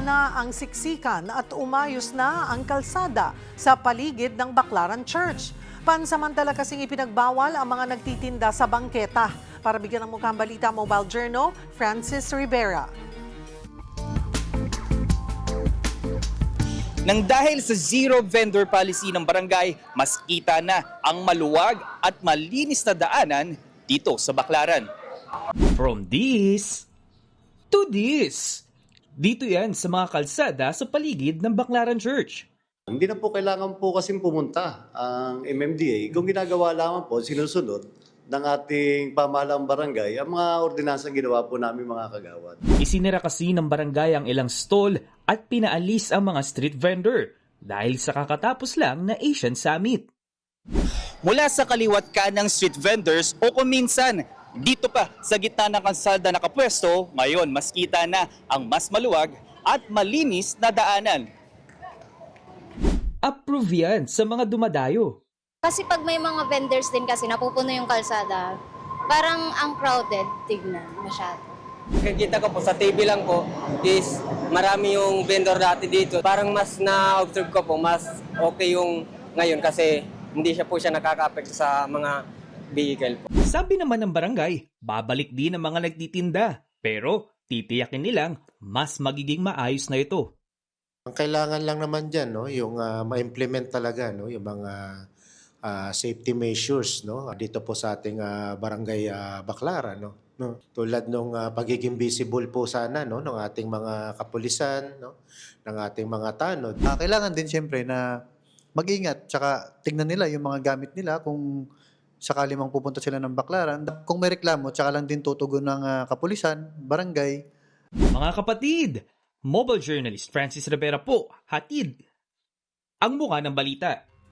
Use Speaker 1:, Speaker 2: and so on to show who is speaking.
Speaker 1: Tumila na ang siksikan at umayos na ang kalsada sa paligid ng Baclaran Church. Pansamantala kasing ipinagbawal ang mga nagtitinda sa bangketa. Para bigyan ng mukhang balita, Mobile Journal, Francis Rivera.
Speaker 2: Nang dahil sa zero vendor policy ng barangay, mas kita na ang maluwag at malinis na daanan dito sa Baclaran.
Speaker 3: From this to this. Dito yan sa mga kalsada sa paligid ng Baclaran Church.
Speaker 4: Hindi na po kailangan po kasing pumunta ang MMDA kung ginagawa lamang po, sinusunod ng ating pamahalaang barangay ang mga ordinansang ginawa po namin mga kagawad.
Speaker 3: Isinira kasi ng barangay ang ilang stall at pinaalis ang mga street vendor dahil sa kakatapos lang na Asian Summit.
Speaker 2: Mula sa kaliwat kanang street vendors o kung minsan dito pa sa gitna ng kalsada nakapwesto, ngayon mas kita na ang mas maluwag at malinis na daanan.
Speaker 3: Approve yan sa mga dumadayo.
Speaker 5: Kasi pag may mga vendors din kasi napupuno yung kalsada, parang ang crowded, tignan masyado.
Speaker 6: Nakikita ko po sa TV lang po is marami yung vendor dati dito. Parang mas na-observe ko po, mas okay yung ngayon kasi hindi siya nakaka-apekto sa mga vehicle po.
Speaker 3: Sabi naman ng barangay, babalik din ang mga nagtitinda. Pero titiyakin nilang mas magiging maayos na ito.
Speaker 7: Ang kailangan lang naman dyan, no, yung ma-implement talaga, no, yung mga safety measures, no, dito po sa ating barangay Baclaran, no. Tulad nung pagiging visible po sana, no, ng ating mga kapulisan, no, ng ating mga tanod.
Speaker 8: Kailangan din siyempre na mag-ingat, tsaka tignan nila yung mga gamit nila kung sakali mang pupunta sila ng Baclaran. Kung may reklamo, tsaka lang din tutugon ng kapulisan, barangay.
Speaker 3: Mga kapatid, mobile journalist Francis Rivera po, hatid ang mukha ng balita.